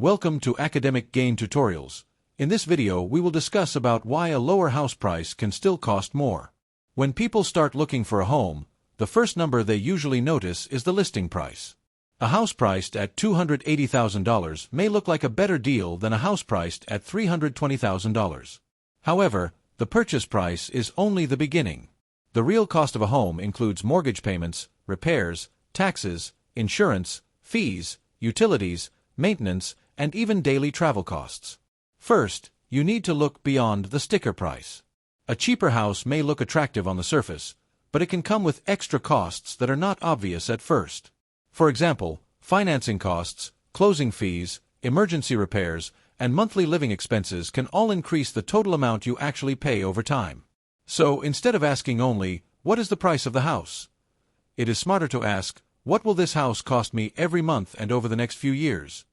Welcome to Academic Gain Tutorials. In this video we will discuss about why a lower house price can still cost more. When people start looking for a home, the first number they usually notice is the listing price. A house priced at $280,000 may look like a better deal than a house priced at $320,000. However, the purchase price is only the beginning. The real cost of a home includes mortgage payments, repairs, taxes, insurance, fees, utilities, maintenance, and even daily travel costs. First, you need to look beyond the sticker price. A cheaper house may look attractive on the surface, but it can come with extra costs that are not obvious at first. For example, financing costs, closing fees, emergency repairs, and monthly living expenses can all increase the total amount you actually pay over time. So, instead of asking only, "What is the price of the house?" it is smarter to ask, "What will this house cost me every month and over the next few years?"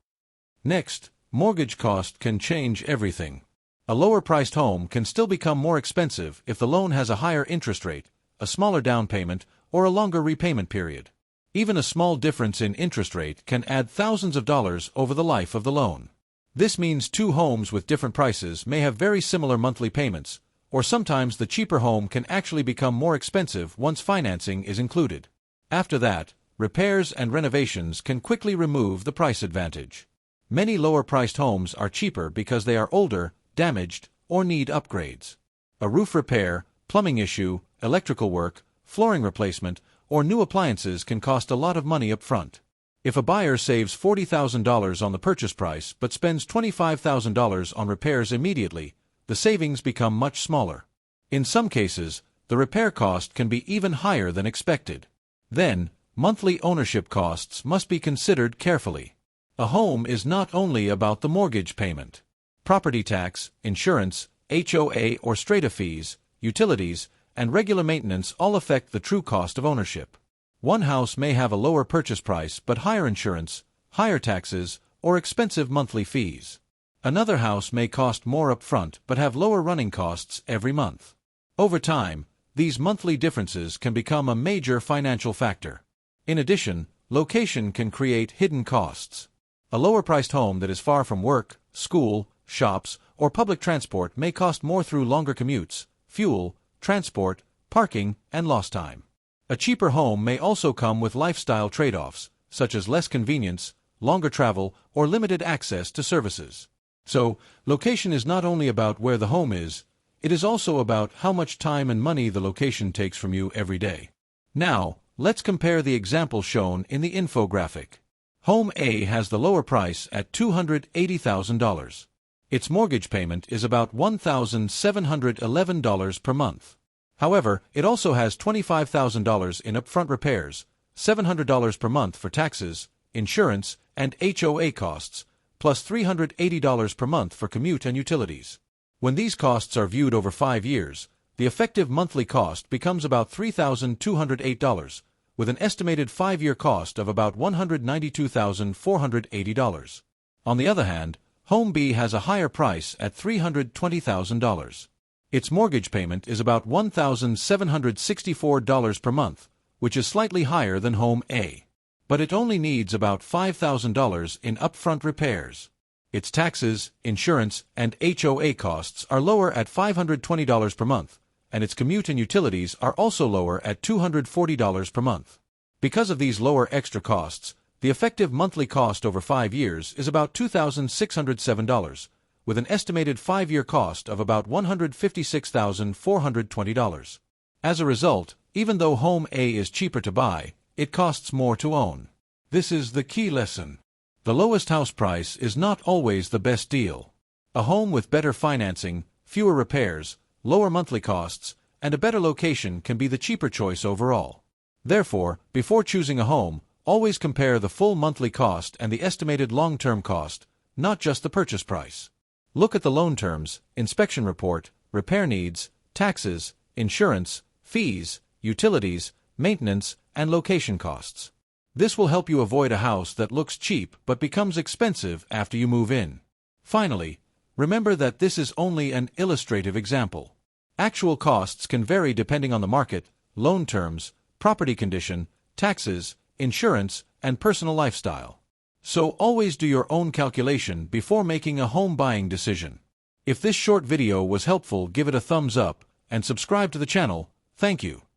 Next, mortgage cost can change everything. A lower-priced home can still become more expensive if the loan has a higher interest rate, a smaller down payment, or a longer repayment period. Even a small difference in interest rate can add thousands of dollars over the life of the loan. This means two homes with different prices may have very similar monthly payments, or sometimes the cheaper home can actually become more expensive once financing is included. After that, repairs and renovations can quickly remove the price advantage. Many lower-priced homes are cheaper because they are older, damaged, or need upgrades. A roof repair, plumbing issue, electrical work, flooring replacement, or new appliances can cost a lot of money up front. If a buyer saves $40,000 on the purchase price but spends $25,000 on repairs immediately, the savings become much smaller. In some cases, the repair cost can be even higher than expected. Then, monthly ownership costs must be considered carefully. A home is not only about the mortgage payment. Property tax, insurance, HOA or strata fees, utilities, and regular maintenance all affect the true cost of ownership. One house may have a lower purchase price but higher insurance, higher taxes, or expensive monthly fees. Another house may cost more upfront but have lower running costs every month. Over time, these monthly differences can become a major financial factor. In addition, location can create hidden costs. A lower-priced home that is far from work, school, shops, or public transport may cost more through longer commutes, fuel, transport, parking, and lost time. A cheaper home may also come with lifestyle trade-offs, such as less convenience, longer travel, or limited access to services. So, location is not only about where the home is, it is also about how much time and money the location takes from you every day. Now, let's compare the example shown in the infographic. Home A has the lower price at $280,000. Its mortgage payment is about $1,711 per month. However, it also has $25,000 in upfront repairs, $700 per month for taxes, insurance, and HOA costs, plus $380 per month for commute and utilities. When these costs are viewed over 5 years, the effective monthly cost becomes about $3,208, with an estimated 5-year cost of about $192,480. On the other hand, Home B has a higher price at $320,000. Its mortgage payment is about $1,764 per month, which is slightly higher than Home A. But it only needs about $5,000 in upfront repairs. Its taxes, insurance, and HOA costs are lower at $520 per month, and its commute and utilities are also lower at $240 per month. Because of these lower extra costs, the effective monthly cost over 5 years is about $2,607, with an estimated 5-year cost of about $156,420. As a result, even though Home A is cheaper to buy, it costs more to own. This is the key lesson. The lowest house price is not always the best deal. A home with better financing, fewer repairs, lower monthly costs, and a better location can be the cheaper choice overall. Therefore, before choosing a home, always compare the full monthly cost and the estimated long-term cost, not just the purchase price. Look at the loan terms, inspection report, repair needs, taxes, insurance, fees, utilities, maintenance, and location costs. This will help you avoid a house that looks cheap but becomes expensive after you move in. Finally, remember that this is only an illustrative example. Actual costs can vary depending on the market, loan terms, property condition, taxes, insurance, and personal lifestyle. So always do your own calculation before making a home buying decision. If this short video was helpful, give it a thumbs up and subscribe to the channel. Thank you.